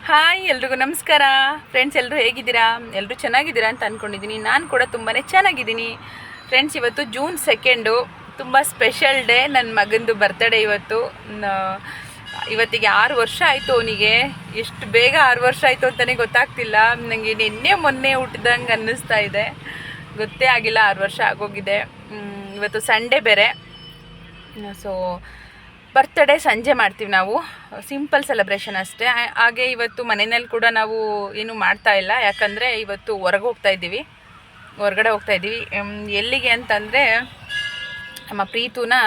Hi ಎಲ್ರಿಗೂ ನಮಸ್ಕಾರ friends. ಎಲ್ಲರೂ ಹೇಗಿದ್ದೀರಾ? ಎಲ್ಲರೂ ಚೆನ್ನಾಗಿದ್ದೀರಾ ಅಂತ ಅಂದ್ಕೊಂಡಿದ್ದೀನಿ. ನಾನು ಕೂಡ ತುಂಬಾ ಚೆನ್ನಾಗಿದ್ದೀನಿ ಫ್ರೆಂಡ್ಸ್. ಇವತ್ತು ಜೂನ್ 2 ತುಂಬ ಸ್ಪೆಷಲ್ ಡೇ. ನನ್ನ ಮಗಂದು ಬರ್ತ್ಡೇ ಇವತ್ತಿಗೆ 6 ವರ್ಷ ಆಯಿತು ಅವನಿಗೆ. ಎಷ್ಟು ಬೇಗ 6 ವರ್ಷ ಆಯಿತು ಅಂತಲೇ ಗೊತ್ತಾಗ್ತಿಲ್ಲ. ನನಗೆ ನಿನ್ನೆ ಮೊನ್ನೆ ಹುಟ್ಟಿದಂಗೆ ಅನ್ನಿಸ್ತಾ ಇದೆ. ಗೊತ್ತೇ ಆಗಿಲ್ಲ 6 ವರ್ಷ ಆಗೋಗಿದೆ. ಇವತ್ತು ಸಂಡೇ ಬೇರೆ. ಸೊ ಬರ್ತ್ಡೇ ಸಂಜೆ ಮಾಡ್ತೀವಿ ನಾವು, ಸಿಂಪಲ್ ಸೆಲೆಬ್ರೇಷನ್ ಅಷ್ಟೇ. ಹಾಗೆ ಇವತ್ತು ಮನೆಯಲ್ಲಿ ಕೂಡ ನಾವು ಏನು ಮಾಡ್ತಾ ಇಲ್ಲ, ಯಾಕಂದರೆ ಇವತ್ತು ಹೊರಗಡೆ ಹೋಗ್ತಾ ಇದ್ದೀವಿ. ಎಲ್ಲಿಗೆ ಅಂತಂದರೆ ನಮ್ಮ ಪ್ರೀತುನ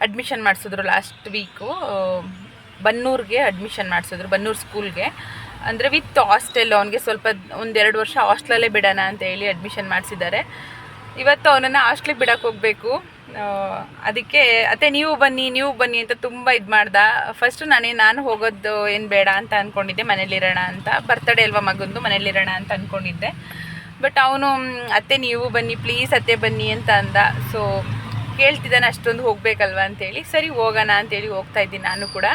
ಅಡ್ಮಿಷನ್ ಮಾಡಿಸಿದ್ರು ಲಾಸ್ಟ್ ವೀಕು. ಬನ್ನೂರಿಗೆ ಅಡ್ಮಿಷನ್ ಮಾಡಿಸಿದ್ರು, ಬನ್ನೂರು ಸ್ಕೂಲ್ಗೆ. ಅಂದರೆ ವಿತ್ ಹಾಸ್ಟೆಲ್. ಅವನಿಗೆ ಸ್ವಲ್ಪ 1-2 ವರ್ಷ ಹಾಸ್ಟೆಲಲ್ಲೇ ಬಿಡೋಣ ಅಂತ ಹೇಳಿ ಅಡ್ಮಿಷನ್ ಮಾಡಿಸಿದ್ದಾರೆ. ಇವತ್ತು ಅವನನ್ನು ಹಾಸ್ಟ್ಲಿಗೆ ಬಿಡೋಕ್ಕೆ ಹೋಗಬೇಕು. ಅದಕ್ಕೆ ಅತ್ತೆ ನೀವು ಬನ್ನಿ ಅಂತ ತುಂಬ ಇದು ಮಾಡ್ದೆ. ಫಸ್ಟು ನಾನು ಹೋಗೋದು ಏನು ಬೇಡ ಅಂತ ಅಂದ್ಕೊಂಡಿದ್ದೆ, ಮನೇಲಿರೋಣ ಅಂತ. ಬರ್ತಡೇ ಅಲ್ವಾ ಮಗಂದು, ಮನೇಲಿರೋಣ ಅಂತ ಅಂದ್ಕೊಂಡಿದ್ದೆ. ಬಟ್ ಅವನು ಅತ್ತೆ ನೀವು ಬನ್ನಿ ಪ್ಲೀಸ್, ಅತ್ತೆ ಬನ್ನಿ ಅಂತ ಅಂದ. ಸೊ ಕೇಳ್ತಿದ್ದಾನೆ ಅಷ್ಟೊಂದು ಹೋಗಬೇಕಲ್ವ ಅಂತೇಳಿ, ಸರಿ ಹೋಗೋಣ ಅಂತೇಳಿ ಹೋಗ್ತಾ ಇದ್ದೀನಿ ನಾನು ಕೂಡ.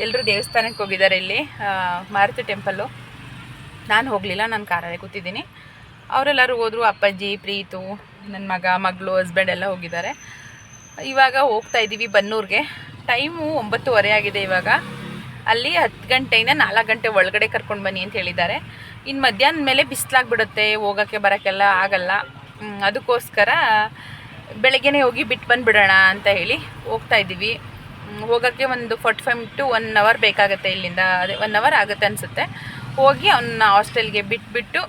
ಎಲ್ಲರೂ ದೇವಸ್ಥಾನಕ್ಕೆ ಹೋಗಿದ್ದಾರೆ, ಇಲ್ಲಿ ಮಾರುತಿ ಟೆಂಪಲ್ಲು. ನಾನು ಹೋಗಲಿಲ್ಲ, ನಾನು ಕಾರಲ್ಲೇ ಕೂತಿದ್ದೀನಿ. ಅವರೆಲ್ಲರೂ ಹೋದರು. ಅಪ್ಪಾಜಿ, ಪ್ರೀತು, ನನ್ನ ಮಗಳು, ಹಸ್ಬೆಂಡ್ ಎಲ್ಲ ಹೋಗಿದ್ದಾರೆ. ಇವಾಗ ಹೋಗ್ತಾ ಇದ್ದೀವಿ ಬನ್ನೂರಿಗೆ. ಟೈಮು 9:30 ಆಗಿದೆ ಇವಾಗ. ಅಲ್ಲಿ 10 ಗಂಟೆಯಿಂದ 4 ಗಂಟೆ ಒಳಗಡೆ ಕರ್ಕೊಂಡು ಬನ್ನಿ ಅಂತ ಹೇಳಿದ್ದಾರೆ. ಇನ್ನು ಮಧ್ಯಾಹ್ನದ ಮೇಲೆ ಬಿಸಿಲಾಗ್ಬಿಡುತ್ತೆ, ಹೋಗೋಕ್ಕೆ ಬರೋಕ್ಕೆಲ್ಲ ಆಗಲ್ಲ. ಅದಕ್ಕೋಸ್ಕರ ಬೆಳಗ್ಗೆನೇ ಹೋಗಿ ಬಿಟ್ಟು ಬಂದುಬಿಡೋಣ ಅಂತ ಹೇಳಿ ಹೋಗ್ತಾ ಇದ್ದೀವಿ. ಹೋಗೋಕ್ಕೆ ಒಂದು 45 to 1 hour ಬೇಕಾಗುತ್ತೆ ಇಲ್ಲಿಂದ. ಅದೇ 1 hour ಆಗುತ್ತೆ ಅನಿಸುತ್ತೆ. ಹೋಗಿ ಅವನ್ನ ಹಾಸ್ಟೆಲ್ಗೆ ಬಿಟ್ಬಿಟ್ಟು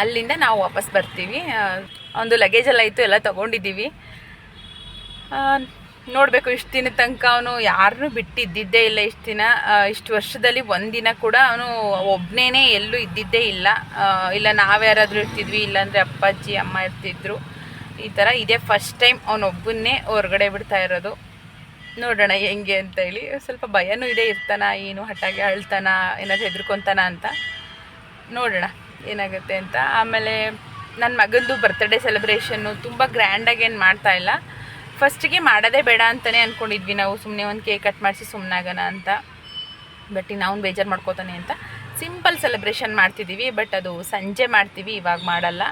ಅಲ್ಲಿಂದ ನಾವು ವಾಪಸ್ ಬರ್ತೀವಿ. ಒಂದು ಲಗೇಜೆಲ್ಲ ಇತ್ತು, ಎಲ್ಲ ತೊಗೊಂಡಿದ್ದೀವಿ. ನೋಡಬೇಕು. ಇಷ್ಟು ದಿನ ತನಕ ಅವನು ಯಾರನ್ನೂ ಬಿಟ್ಟಿದ್ದಿದ್ದೇ ಇಲ್ಲ. ಇಷ್ಟು ವರ್ಷದಲ್ಲಿ ಒಂದಿನ ಕೂಡ ಅವನು ಒಬ್ಬನೇ ಎಲ್ಲೂ ಇದ್ದಿದ್ದೇ ಇಲ್ಲ. ಇಲ್ಲ ನಾವ್ಯಾರಾದರೂ ಇರ್ತಿದ್ವಿ, ಇಲ್ಲಾಂದರೆ ಅಪ್ಪಾಜಿ ಅಮ್ಮ ಇರ್ತಿದ್ರು. ಈ ಥರ ಇದೇ ಫಸ್ಟ್ ಟೈಮ್ ಅವನೊಬ್ಬನ್ನೇ ಹೊರಗಡೆ ಬಿಡ್ತಾ ಇರೋದು. ನೋಡೋಣ ಹೆಂಗೆ ಅಂತ ಹೇಳಿ. ಸ್ವಲ್ಪ ಭಯನೂ ಇದೆ, ಇರ್ತಾನ ಏನು ಹಠಾಗೆ ಅಳ್ತಾನ, ಏನಾದರೂ ಹೆದರ್ಕೊತಾನ ಅಂತ. ನೋಡೋಣ ಏನಾಗುತ್ತೆ ಅಂತ. ಆಮೇಲೆ ನನ್ನ ಮಗಂದು ಬರ್ತ್ಡೇ ಸೆಲೆಬ್ರೇಷನ್ನು ತುಂಬ ಗ್ರ್ಯಾಂಡಾಗಿ ಏನು ಮಾಡ್ತಾಯಿಲ್ಲ. ಫಸ್ಟಿಗೆ ಮಾಡೋದೇ ಬೇಡ ಅಂತಲೇ ಅಂದ್ಕೊಂಡಿದ್ವಿ ನಾವು. ಸುಮ್ಮನೆ ಒಂದು ಕೇಕ್ ಕಟ್ ಮಾಡಿಸಿ ಸುಮ್ಮನಾಗೋಣ ಅಂತ. ಬಟ್ ಇನ್ನು ಅವ್ನು ಬೇಜಾರು ಮಾಡ್ಕೋತಾನೆ ಅಂತ ಸಿಂಪಲ್ ಸೆಲೆಬ್ರೇಷನ್ ಮಾಡ್ತಿದ್ದೀವಿ. ಬಟ್ ಅದು ಸಂಜೆ ಮಾಡ್ತೀವಿ, ಇವಾಗ ಮಾಡಲ್ಲ.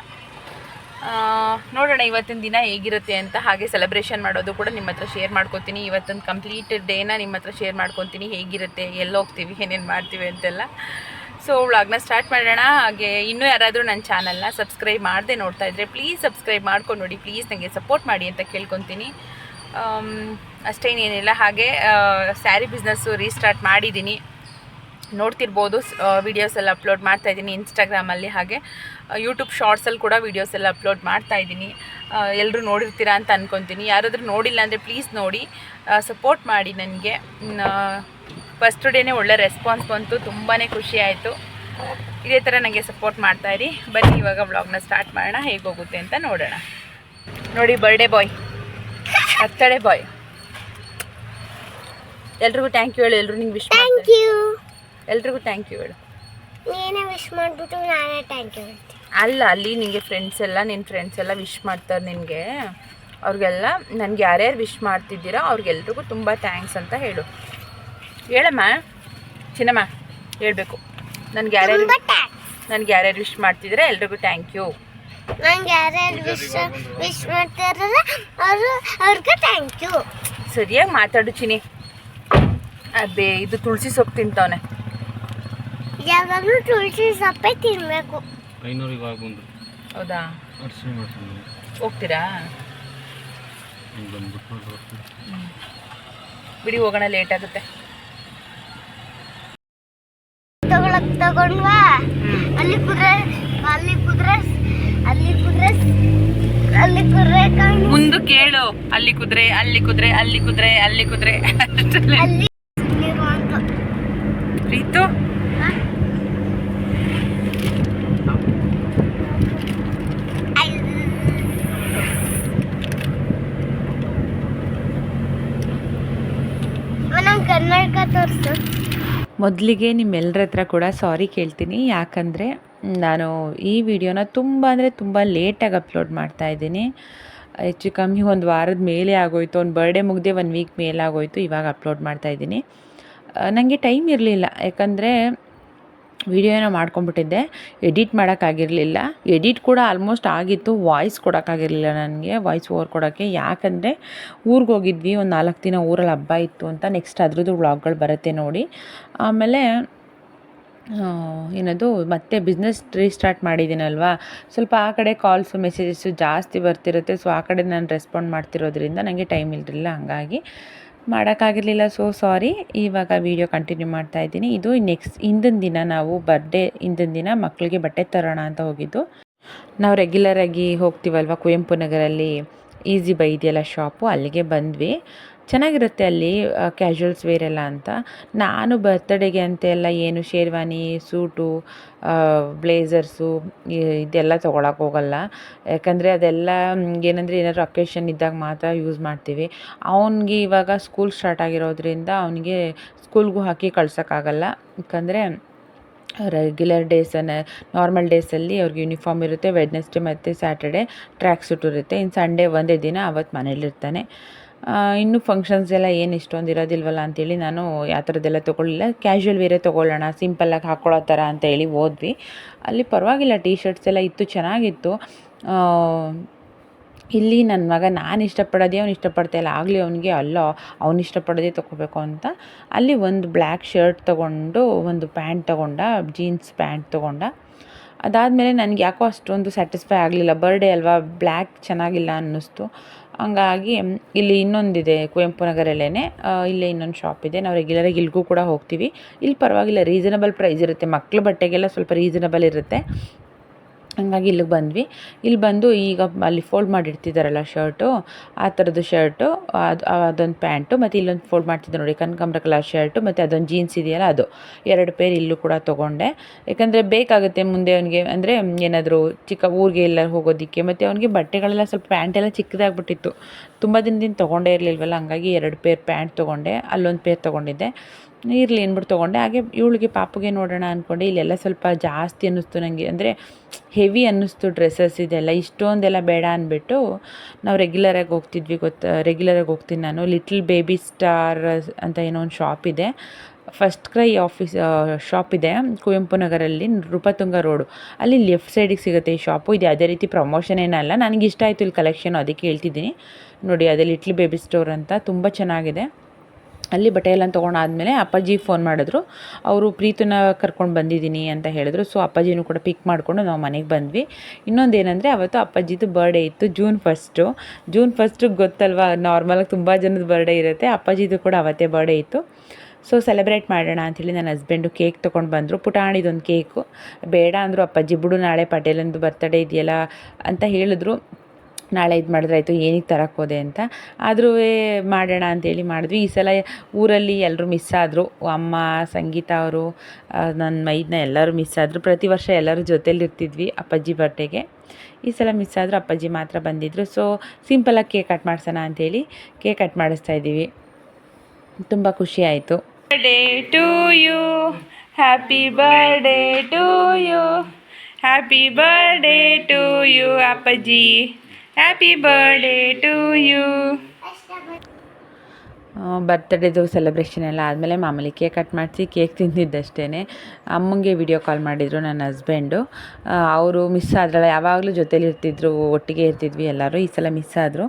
ನೋಡೋಣ ಇವತ್ತಿನ ದಿನ ಹೇಗಿರುತ್ತೆ ಅಂತ. ಹಾಗೆ ಸೆಲೆಬ್ರೇಷನ್ ಮಾಡೋದು ಕೂಡ ನಿಮ್ಮ ಹತ್ರ ಶೇರ್ ಮಾಡ್ಕೊತೀನಿ. ಇವತ್ತೊಂದು ಕಂಪ್ಲೀಟ್ ಡೇನ ನಿಮ್ಮ ಹತ್ರ ಶೇರ್ ಮಾಡ್ಕೊತೀನಿ. ಹೇಗಿರುತ್ತೆ, ಎಲ್ಲೋಗ್ತೀವಿ, ಏನೇನು ಮಾಡ್ತೀವಿ ಅಂತೆಲ್ಲ. ಸೊ ವ್ಲಾಗ್ನ ಸ್ಟಾರ್ಟ್ ಮಾಡೋಣ. ಹಾಗೆ ಇನ್ನೂ ಯಾರಾದರೂ ನನ್ನ ಚಾನಲ್ನ ಸಬ್ಸ್ಕ್ರೈಬ್ ಮಾಡದೆ ನೋಡ್ತಾ ಇದ್ದರೆ ಪ್ಲೀಸ್ ಸಬ್ಸ್ಕ್ರೈಬ್ ಮಾಡ್ಕೊಂಡು ನೋಡಿ. ಪ್ಲೀಸ್ ನನಗೆ ಸಪೋರ್ಟ್ ಮಾಡಿ ಅಂತ ಕೇಳ್ಕೊತೀನಿ. ಅಷ್ಟೇನೇನಿಲ್ಲ. ಹಾಗೆ ಸ್ಯಾರಿ ಬಿಸ್ನೆಸ್ಸು ರೀಸ್ಟಾರ್ಟ್ ಮಾಡಿದ್ದೀನಿ, ನೋಡ್ತಿರ್ಬೋದು. ವೀಡಿಯೋಸ್ ಎಲ್ಲ ಅಪ್ಲೋಡ್ ಮಾಡ್ತಾಯಿದ್ದೀನಿ ಇನ್ಸ್ಟಾಗ್ರಾಮಲ್ಲಿ. ಹಾಗೆ ಯೂಟ್ಯೂಬ್ ಶಾರ್ಟ್ಸಲ್ಲಿ ಕೂಡ ವೀಡಿಯೋಸ್ ಎಲ್ಲ ಅಪ್ಲೋಡ್ ಮಾಡ್ತಾಯಿದ್ದೀನಿ. ಎಲ್ಲರೂ ನೋಡಿರ್ತೀರಾ ಅಂತ ಅಂದ್ಕೊತೀನಿ. ಯಾರಾದರೂ ನೋಡಿಲ್ಲ ಅಂದರೆ ಪ್ಲೀಸ್ ನೋಡಿ, ಸಪೋರ್ಟ್ ಮಾಡಿ ನನಗೆ. ಫಸ್ಟ್ ಡೇನೇ ಒಳ್ಳೆ ರೆಸ್ಪಾನ್ಸ್ ಬಂತು, ತುಂಬಾ ಖುಷಿ ಆಯಿತು. ಇದೇ ಥರ ನನಗೆ ಸಪೋರ್ಟ್ ಮಾಡ್ತಾಯಿರಿ. ಬನ್ನಿ ಇವಾಗ ವ್ಲಾಗ್ನ ಸ್ಟಾರ್ಟ್ ಮಾಡೋಣ, ಹೇಗೆ ಹೋಗುತ್ತೆ ಅಂತ ನೋಡೋಣ. ನೋಡಿ, ಬರ್ಡೇ ಬಾಯ್, ಬರ್ತಡೇ ಬಾಯ್. ಎಲ್ರಿಗೂ ಥ್ಯಾಂಕ್ ಯು ಹೇಳು. ಎಲ್ಲರೂ ನಿಂಗೆ ವಿಶ್ ಮಾಡ್ತಾರೆ. ಎಲ್ರಿಗೂ ಥ್ಯಾಂಕ್ ಯು ಹೇಳು. ನೀನೇ ವಿಶ್ ಮಾಡಿಬಿಟ್ಟು ನಾನೇ ಥ್ಯಾಂಕ್ ಯು ಹೇಳ್ತೀನಿ. ಅಲ್ಲ, ಅಲ್ಲಿ ನಿನಗೆ ನಿನ್ನ ಫ್ರೆಂಡ್ಸ್ ಎಲ್ಲ ವಿಶ್ ಮಾಡ್ತಾರೆ ನಿನಗೆ. ಅವ್ರಿಗೆಲ್ಲ ನನಗೆ ಯಾರ್ಯಾರು ವಿಶ್ ಮಾಡ್ತಿದ್ದೀರಾ ಅವ್ರಿಗೆಲ್ರಿಗೂ ತುಂಬ ಥ್ಯಾಂಕ್ಸ್ ಅಂತ ಹೇಳು. ಹೇಳಮ್ಮ ಚಿನ್ನಮ್ಮ, ಹೇಳಬೇಕು. ನನಗೆ ಯಾರ್ಯಾರು ವಿಶ್ ಮಾಡ್ತಿದ್ರೆ ಎಲ್ರಿಗೂ ಥ್ಯಾಂಕ್ ಯು. ನಂಗೆ ಯಾರ್ಯಾರು ವಿಶ್ ಮಾಡ್ತಾರಲ್ಲ ಅವ್ರಿಗೆ ಥ್ಯಾಂಕ್ ಯು. ಸರಿಯಾಗಿ ಮಾತಾಡು ಚಿನಿ. ಅದೇ ಇದು ತುಳಸಿ ಸೊಪ್ಪು ತಿಂತವನೆ. ಯಾವಾಗಲೂ ತುಳಸಿ ಸೊಪ್ಪೆ ತಿನ್ನಬೇಕು. ಹೌದಾ? ಹೋಗ್ತೀರಾ? ಬಿಡಿ, ಹೋಗೋಣ, ಲೇಟ್ ಆಗುತ್ತೆ. ತಗೊಂಡ್ವಾ? ಅಲ್ಲಿ ಕುದ್ರೆ ಮುಂದೆ ಕೇಳು. ಅಲ್ಲಿ ಕುದ್ರೆ ಪ್ರೀತು. ಕರ್ನಾಟಕ ತೋರಿಸು. ಮೊದಲಿಗೆ ನಿಮ್ಮೆಲ್ಲರ ಹತ್ರ ಕೂಡ ಸಾರಿ ಕೇಳ್ತೀನಿ. ಯಾಕಂದರೆ ನಾನು ಈ ವಿಡಿಯೋನ ತುಂಬ ಲೇಟಾಗಿ ಅಪ್ಲೋಡ್ ಮಾಡ್ತಾಯಿದ್ದೀನಿ. ಹೆಚ್ಚು ಕಮ್ಮಿ 1 ವಾರದ ಮೇಲೆ ಆಗೋಯಿತು. ಅವ್ನ ಬರ್ಡೇ ಮುಗ್ದೆ 1 ವೀಕ್ ಮೇಲೆ ಆಗೋಯಿತು. ಇವಾಗ ಅಪ್ಲೋಡ್ ಮಾಡ್ತಾಯಿದ್ದೀನಿ. ನನಗೆ ಟೈಮ್ ಇರಲಿಲ್ಲ, ಯಾಕಂದರೆ ವೀಡಿಯೋನ ಮಾಡ್ಕೊಂಬಿಟ್ಟಿದ್ದೆ, ಎಡಿಟ್ ಮಾಡೋಕ್ಕಾಗಿರಲಿಲ್ಲ. ಎಡಿಟ್ ಕೂಡ ಆಲ್ಮೋಸ್ಟ್ ಆಗಿತ್ತು, ವಾಯ್ಸ್ ಕೊಡೋಕ್ಕಾಗಿರಲಿಲ್ಲ ನನಗೆ, ವಾಯ್ಸ್ ಓವರ್ ಕೊಡೋಕ್ಕೆ. ಯಾಕಂದರೆ ಊರಿಗೆ ಹೋಗಿದ್ವಿ, ಒಂದು 4 ದಿನ ಊರಲ್ಲಿ ಹಬ್ಬ ಇತ್ತು ಅಂತ. ನೆಕ್ಸ್ಟ್ ಅದ್ರದ್ದು ವ್ಲಾಗ್ಗಳು ಬರುತ್ತೆ ನೋಡಿ. ಆಮೇಲೆ ಏನದು ಮತ್ತೆ ಬಿಸ್ನೆಸ್ ರೀಸ್ಟಾರ್ಟ್ ಮಾಡಿದ್ದೀನಲ್ವ, ಸ್ವಲ್ಪ ಆ ಕಡೆ ಕಾಲ್ಸು ಮೆಸೇಜಸ್ಸು ಜಾಸ್ತಿ ಬರ್ತಿರುತ್ತೆ. ಸೊ ಆ ಕಡೆ ನಾನು ರೆಸ್ಪಾಂಡ್ ಮಾಡ್ತಿರೋದ್ರಿಂದ ನನಗೆ ಟೈಮ್ ಇರಲಿಲ್ಲ, ಹಾಗಾಗಿ ಮಾಡೋಕ್ಕಾಗಿರಲಿಲ್ಲ. So sorry. ಇವಾಗ ವೀಡಿಯೋ ಕಂಟಿನ್ಯೂ ಮಾಡ್ತಾಯಿದ್ದೀನಿ. ಇದು ಹಿಂದಿನ ದಿನ ನಾವು ಹಿಂದಿನ ದಿನ ಮಕ್ಕಳಿಗೆ ಬಟ್ಟೆ ತರೋಣ ಅಂತ ಹೋಗಿದ್ದು. ನಾವು ರೆಗ್ಯುಲರಾಗಿ ಹೋಗ್ತೀವಲ್ವ ಕುವೆಂಪು ನಗರಲ್ಲಿ ಈಸಿ ಬೈ ಇದೆಯಲ್ಲ ಶಾಪು, ಅಲ್ಲಿಗೆ ಬಂದ್ವಿ. ಚೆನ್ನಾಗಿರುತ್ತೆ ಅಲ್ಲಿ ಕ್ಯಾಶುವಲ್ಸ್ ವೇರೆಲ್ಲ ಅಂತ. ನಾನು ಬರ್ತ್ಡೇಗೆ ಅಂತೆಲ್ಲ ಏನು ಶೇರ್ವಾನಿ, ಸೂಟು, ಬ್ಲೇಝರ್ಸು ಇದೆಲ್ಲ ತೊಗೊಳಕ್ಕೆ ಹೋಗಲ್ಲ. ಯಾಕಂದರೆ ಅದೆಲ್ಲ ಏನಂದರೆ ಏನಾದರೂ ಅಕೇಶನ್ ಇದ್ದಾಗ ಮಾತ್ರ ಯೂಸ್ ಮಾಡ್ತೀವಿ. ಅವನಿಗೆ ಇವಾಗ ಸ್ಕೂಲ್ ಸ್ಟಾರ್ಟ್ ಆಗಿರೋದ್ರಿಂದ ಅವನಿಗೆ ಸ್ಕೂಲ್ಗೂ ಹಾಕಿ ಕಳ್ಸೋಕ್ಕಾಗಲ್ಲ. ಯಾಕಂದರೆ ರೆಗ್ಯುಲರ್ ನಾರ್ಮಲ್ ಡೇಸಲ್ಲಿ ಅವ್ರಿಗೆ ಯೂನಿಫಾರ್ಮ್ ಇರುತ್ತೆ. ವೆಡ್ನೆಸ್ಡೇ ಮತ್ತು ಸ್ಯಾಟರ್ಡೆ ಟ್ರ್ಯಾಕ್ ಸೂಟ್ ಇರುತ್ತೆ. ಇನ್ನು ಸಂಡೇ ಒಂದೇ ದಿನ ಅವತ್ತು ಮನೇಲಿರ್ತಾನೆ. ಇನ್ನೂ ಫಂಕ್ಷನ್ಸ್ ಎಲ್ಲ ಏನು ಇಷ್ಟೊಂದು ಇರೋದಿಲ್ವಲ್ಲ ಅಂತೇಳಿ ನಾನು ಆ ಥರದ್ದೆಲ್ಲ ತೊಗೊಳ್ಳಿಲ್ಲ. ಕ್ಯಾಶುವಲ್ ವೇರೇ ತೊಗೊಳ್ಳೋಣ, ಸಿಂಪಲ್ಲಾಗಿ ಹಾಕ್ಕೊಳ್ಳೋ ಥರ ಅಂತ ಹೇಳಿ ಹೋದ್ವಿ. ಅಲ್ಲಿ ಪರವಾಗಿಲ್ಲ, ಟೀ ಶರ್ಟ್ಸ್ ಎಲ್ಲ ಇತ್ತು, ಚೆನ್ನಾಗಿತ್ತು. ಇಲ್ಲಿ ನನ್ನ ಮಗ ನಾನು ಇಷ್ಟಪಡೋದೇ ಅವ್ನು ಇಷ್ಟಪಡ್ತಾ ಇಲ್ಲ, ಆಗಲಿ ಅವನಿಗೆ ಅಲ್ಲ ಅವ್ನು ಇಷ್ಟಪಡೋದೇ ತೊಗೋಬೇಕು ಅಂತ. ಅಲ್ಲಿ ಒಂದು ಬ್ಲ್ಯಾಕ್ ಶರ್ಟ್ ತೊಗೊಂಡು ಒಂದು ಪ್ಯಾಂಟ್ ತೊಗೊಂಡ, ಜೀನ್ಸ್ ಪ್ಯಾಂಟ್ ತೊಗೊಂಡ. ಅದಾದಮೇಲೆ ನನಗೆ ಯಾಕೋ ಅಷ್ಟೊಂದು ಸ್ಯಾಟಿಸ್ಫೈ ಆಗಲಿಲ್ಲ. ಬರ್ಡೇ ಅಲ್ವಾ, ಬ್ಲ್ಯಾಕ್ ಚೆನ್ನಾಗಿಲ್ಲ ಅನ್ನಿಸ್ತು. ಹಂಗಾಗಿ ಇಲ್ಲಿ ಇನ್ನೊಂದಿದೆ ಕುವೆಂಪು ನಗರಲ್ಲೇ, ಇಲ್ಲೇ ಇನ್ನೊಂದು ಶಾಪ್ ಇದೆ. ನಾವು ರೆಗ್ಯುಲರಾಗಿ ಇಲ್ಲಿಗೂ ಕೂಡ ಹೋಗ್ತೀವಿ. ಇಲ್ಲಿ ಪರವಾಗಿಲ್ಲ, ರೀಸನಬಲ್ ಪ್ರೈಸ್ ಇರುತ್ತೆ. ಮಕ್ಕಳ ಬಟ್ಟೆಗೆಲ್ಲ ಸ್ವಲ್ಪ ರೀಸನಬಲ್ ಇರುತ್ತೆ. ಹಂಗಾಗಿ ಇಲ್ಲಿಗೆ ಬಂದ್ವಿ. ಇಲ್ಲಿ ಬಂದು ಈಗ ಅಲ್ಲಿ ಫೋಲ್ಡ್ ಮಾಡಿರ್ತಿದ್ದಾರಲ್ಲ ಶರ್ಟು, ಆ ಥರದ್ದು ಶರ್ಟು, ಅದೊಂದು ಪ್ಯಾಂಟು, ಮತ್ತು ಇಲ್ಲೊಂದು ಫೋಲ್ಡ್ ಮಾಡ್ತಿದ್ದೆ ನೋಡಿ ಕನಕಾಂಬರ ಕಲರ್ ಶರ್ಟು, ಮತ್ತು ಅದೊಂದು ಜೀನ್ಸ್ ಇದೆಯಲ್ಲ ಅದು 2 ಪೇರ್ ಇಲ್ಲೂ ಕೂಡ ತೊಗೊಂಡೆ. ಯಾಕಂದರೆ ಬೇಕಾಗುತ್ತೆ ಮುಂದೆ ಅವನಿಗೆ, ಅಂದರೆ ಏನಾದರೂ ಚಿಕ್ಕ ಊರಿಗೆ ಎಲ್ಲ ಹೋಗೋದಕ್ಕೆ. ಮತ್ತು ಅವನಿಗೆ ಬಟ್ಟೆಗಳೆಲ್ಲ ಸ್ವಲ್ಪ ಪ್ಯಾಂಟೆಲ್ಲ ಚಿಕ್ಕದಾಗ್ಬಿಟ್ಟಿತ್ತು, ತುಂಬ ದಿನದಿಂದ ತೊಗೊಂಡೇ ಇರಲಿಲ್ವಲ್ಲ, ಹಂಗಾಗಿ 2 ಪೇರ್ ಪ್ಯಾಂಟ್ ತೊಗೊಂಡೆ, ಅಲ್ಲೊಂದು ಪೇರ್ ತೊಗೊಂಡಿದ್ದೆ. ಇರಲಿ ಅಂದ್ಬಿಟ್ಟು ತೊಗೊಂಡೆ. ಹಾಗೆ ಇವಳಿಗೆ ಪಾಪುಗೆ ನೋಡೋಣ ಅಂದ್ಕೊಂಡೆ. ಇಲ್ಲೆಲ್ಲ ಸ್ವಲ್ಪ ಜಾಸ್ತಿ ಅನ್ನಿಸ್ತು ನನಗೆ, ಅಂದರೆ ಹೆವಿ ಅನ್ನಿಸ್ತು ಡ್ರೆಸ್ಸಸ್ ಇದೆಲ್ಲ, ಇಷ್ಟೊಂದೆಲ್ಲ ಬೇಡ ಅಂದ್ಬಿಟ್ಟು ನಾವು ರೆಗ್ಯುಲರಾಗಿ ಹೋಗ್ತೀನಿ ನಾನು. ಲಿಟ್ಲ್ ಬೇಬಿ ಸ್ಟಾರ್ ಅಂತ ಏನೋ ಒಂದು ಶಾಪ್ ಇದೆ, ಫಸ್ಟ್ ಕ್ರೈ ಶಾಪ್ ಇದೆ ಕುವೆಂಪು ನಗರಲ್ಲಿ, ನೃಪತುಂಗ ರೋಡು, ಅಲ್ಲಿ ಲೆಫ್ಟ್ ಸೈಡಿಗೆ ಸಿಗುತ್ತೆ ಈ ಶಾಪು. ಇದು ಯಾವುದೇ ರೀತಿ ಪ್ರಮೋಷನ್ ಏನಲ್ಲ, ನನಗೆ ಇಷ್ಟ ಆಯಿತು ಇಲ್ಲಿ ಕಲೆಕ್ಷನ್, ಅದಕ್ಕೆ ಹೇಳ್ತಿದ್ದೀನಿ ನೋಡಿ. ಅದೇ ಲಿಟ್ಲ್ ಬೇಬಿ ಸ್ಟೋರ್ ಅಂತ, ತುಂಬ ಚೆನ್ನಾಗಿದೆ. ಅಲ್ಲಿ ಬಟ್ಟೆ ಎಲ್ಲ ತೊಗೊಂಡಾದ್ಮೇಲೆ ಅಪ್ಪಾಜಿ ಫೋನ್ ಮಾಡಿದ್ರು. ಅವರು ಪ್ರೀತನ ಕರ್ಕೊಂಡು ಬಂದಿದ್ದೀನಿ ಅಂತ ಹೇಳಿದ್ರು. ಸೊ ಅಪ್ಪಾಜಿನೂ ಕೂಡ ಪಿಕ್ ಮಾಡಿಕೊಂಡು ನಾವು ಮನೆಗೆ ಬಂದ್ವಿ. ಇನ್ನೊಂದು ಏನಂದರೆ ಅವತ್ತು ಅಪ್ಪಾಜಿದು ಬರ್ಡೇ ಇತ್ತು, ಜೂನ್ 1 ಗೊತ್ತಲ್ವ, ನಾರ್ಮಲಾಗಿ ತುಂಬ ಜನದ ಬರ್ಡೇ ಇರುತ್ತೆ. ಅಪ್ಪಾಜಿದು ಕೂಡ ಅವತ್ತೇ ಬರ್ಡೇ ಇತ್ತು. ಸೊ ಸೆಲೆಬ್ರೇಟ್ ಮಾಡೋಣ ಅಂಥೇಳಿ ನನ್ನ ಹಸ್ಬೆಂಡು ಕೇಕ್ ತೊಗೊಂಡು ಬಂದರು. ಪುಟಾಣಿದೊಂದು ಕೇಕು. ಬೇಡ ಅಂದರು ಅಪ್ಪಾಜಿ, ಬಿಡು ನಾಳೆ ಪಟೇಲಂದು ಬರ್ತಡೇ ಇದೆಯಲ್ಲ ಅಂತ ಹೇಳಿದ್ರು. ನಾಳೆ ಇದು ಮಾಡಿದ್ರಾಯ್ತು, ಏನಕ್ಕೆ ತರಕ್ಕೆ ಹೋದೆ ಅಂತ. ಆದರೂ ಮಾಡೋಣ ಅಂತೇಳಿ ಮಾಡಿದ್ವಿ. ಈ ಸಲ ಊರಲ್ಲಿ ಎಲ್ಲರೂ ಮಿಸ್ ಆದರು. ಅಮ್ಮ, ಸಂಗೀತ ಅವರು, ನನ್ನ ಮೈದನ್ನ ಎಲ್ಲರೂ ಮಿಸ್ ಆದರು. ಪ್ರತಿ ವರ್ಷ ಎಲ್ಲರೂ ಜೊತೇಲಿರ್ತಿದ್ವಿ ಅಪ್ಪಾಜಿ ಬರ್ಡೇಗೆ. ಈ ಸಲ ಮಿಸ್ ಆದರೂ ಅಪ್ಪಾಜಿ ಮಾತ್ರ ಬಂದಿದ್ದರು. ಸೊ ಸಿಂಪಲಾಗಿ ಕೇಕ್ ಕಟ್ ಮಾಡಿಸೋಣ ಅಂಥೇಳಿ ಕೇಕ್ ಕಟ್ ಮಾಡಿಸ್ತಾ ಇದ್ದೀವಿ. ತುಂಬ ಖುಷಿ ಆಯಿತು. Birthday to you, happy birthday to you, happy birthday to you Appaji, happy birthday to you. ಬರ್ತ್ಡೇದು ಸೆಲೆಬ್ರೇಷನ್ ಎಲ್ಲ ಆದಮೇಲೆ ಮಾಮೂಲಿ ಕೇಕ್ ಕಟ್ ಮಾಡಿಸಿ ಕೇಕ್ ತಿಂದಿದ್ದಷ್ಟೇ. ಅಮ್ಮಂಗೆ ವಿಡಿಯೋ ಕಾಲ್ ಮಾಡಿದರು ನನ್ನ ಹಸ್ಬೆಂಡು. ಅವರು ಮಿಸ್ ಆದ್ರಲ್ಲ, ಯಾವಾಗಲೂ ಜೊತೇಲಿ ಇರ್ತಿದ್ರು, ಒಟ್ಟಿಗೆ ಇರ್ತಿದ್ವಿ ಎಲ್ಲರೂ. ಈ ಸಲ ಮಿಸ್ ಆದರು.